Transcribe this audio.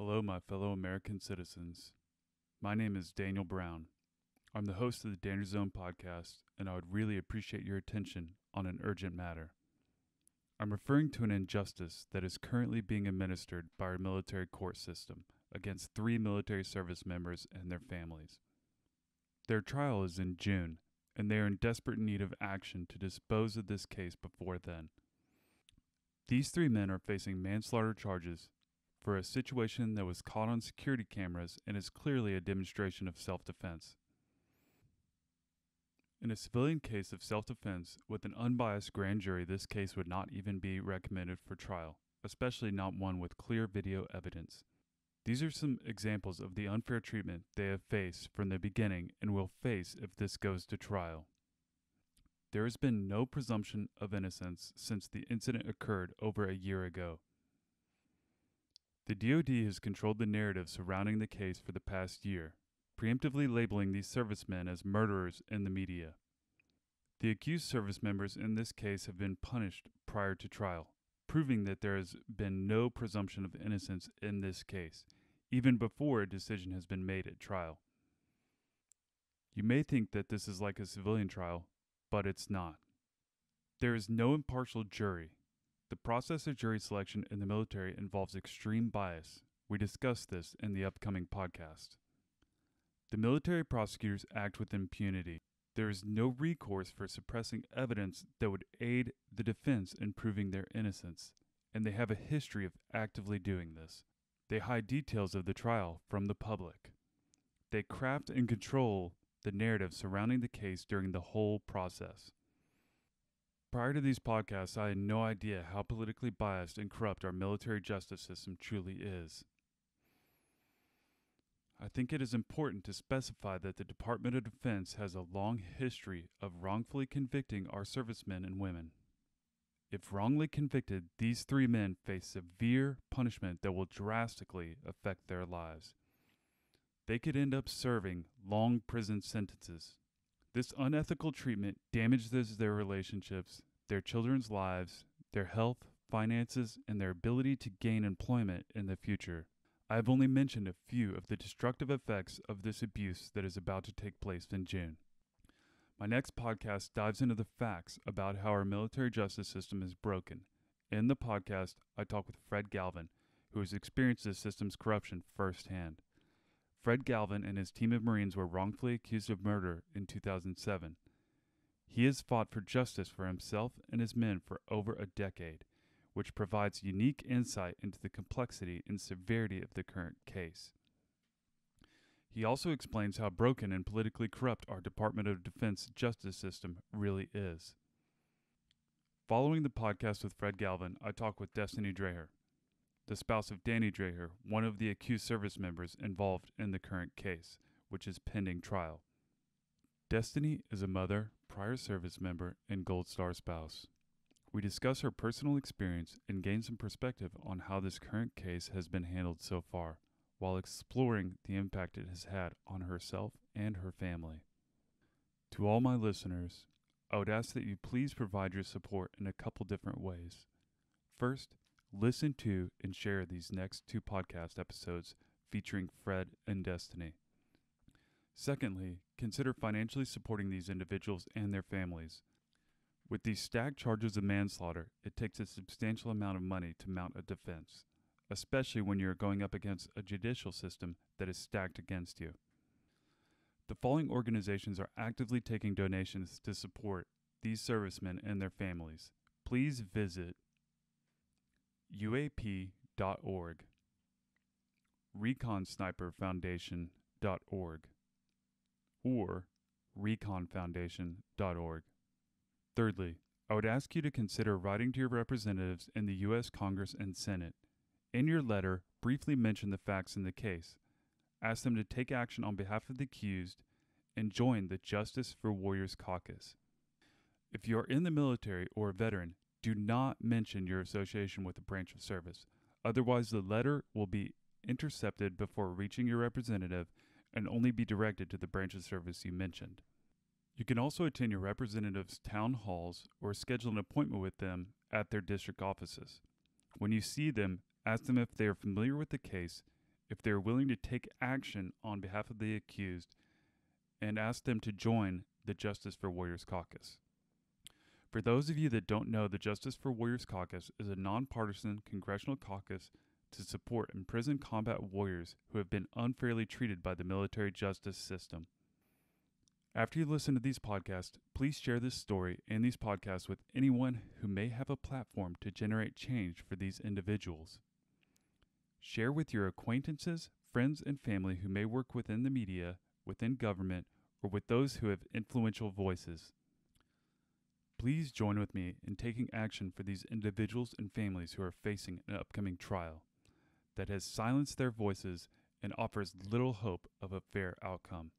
Hello, my fellow American citizens. My name is Daniel Brown. I'm the host of the Dangerzone podcast, and I would really appreciate your attention on an urgent matter. I'm referring to an injustice that is currently being administered by our military court system against 3 military service members and their families. Their trial is in June, and they are in desperate need of action to dispose of this case before then. These 3 men are facing manslaughter charges for a situation that was caught on security cameras and is clearly a demonstration of self-defense. In a civilian case of self-defense with an unbiased grand jury, this case would not even be recommended for trial, especially not one with clear video evidence. These are some examples of the unfair treatment they have faced from the beginning and will face if this goes to trial. There has been no presumption of innocence since the incident occurred over a year ago. The DoD has controlled the narrative surrounding the case for the past year, preemptively labeling these servicemen as murderers in the media. The accused service members in this case have been punished prior to trial, proving that there has been no presumption of innocence in this case, even before a decision has been made at trial. You may think that this is like a civilian trial, but it's not. There is no impartial jury. The process of jury selection in the military involves extreme bias. We discuss this in the upcoming podcast. The military prosecutors act with impunity. There is no recourse for suppressing evidence that would aid the defense in proving their innocence, and they have a history of actively doing this. They hide details of the trial from the public. They craft and control the narrative surrounding the case during the whole process. Prior to these podcasts, I had no idea how politically biased and corrupt our military justice system truly is. I think it is important to specify that the Department of Defense has a long history of wrongfully convicting our servicemen and women. If wrongly convicted, these 3 men face severe punishment that will drastically affect their lives. They could end up serving long prison sentences. This unethical treatment damages their relationships, their children's lives, their health, finances, and their ability to gain employment in the future. I have only mentioned a few of the destructive effects of this abuse that is about to take place in June. My next podcast dives into the facts about how our military justice system is broken. In the podcast, I talk with Fred Galvin, who has experienced this system's corruption firsthand. Fred Galvin and his team of Marines were wrongfully accused of murder in 2007. He has fought for justice for himself and his men for over a decade, which provides unique insight into the complexity and severity of the current case. He also explains how broken and politically corrupt our Department of Defense justice system really is. Following the podcast with Fred Galvin, I talk with Destiny Dreher, the spouse of Danny Dreher, one of the accused service members involved in the current case, which is pending trial. Destiny is a mother, prior service member, and Gold Star spouse. We discuss her personal experience and gain some perspective on how this current case has been handled so far, while exploring the impact it has had on herself and her family. To all my listeners, I would ask that you please provide your support in a couple different ways. First, listen to and share these next 2 podcast episodes featuring Fred and Destiny. Secondly, consider financially supporting these individuals and their families. With these stacked charges of manslaughter, it takes a substantial amount of money to mount a defense, especially when you're going up against a judicial system that is stacked against you. The following organizations are actively taking donations to support these servicemen and their families. Please visit uap.org, reconsniperfoundation.org, or reconfoundation.org. Thirdly, I would ask you to consider writing to your representatives in the U.S. Congress and Senate. In your letter, briefly mention the facts in the case. Ask them to take action on behalf of the accused and join the Justice for Warriors Caucus. If you are in the military or a veteran, do not mention your association with a branch of service. Otherwise, the letter will be intercepted before reaching your representative and only be directed to the branch of service you mentioned. You can also attend your representative's town halls or schedule an appointment with them at their district offices. When you see them, ask them if they are familiar with the case if they are willing to take action on behalf of the accused, and ask them to join the Justice for Warriors Caucus. For those of you that don't know, the Justice for Warriors Caucus is a nonpartisan congressional caucus to support imprisoned combat warriors who have been unfairly treated by the military justice system. After you listen to these podcasts, please share this story and these podcasts with anyone who may have a platform to generate change for these individuals. Share with your acquaintances, friends, and family who may work within the media, within government, or with those who have influential voices. Please join with me in taking action for these individuals and families who are facing an upcoming trial that has silenced their voices and offers little hope of a fair outcome.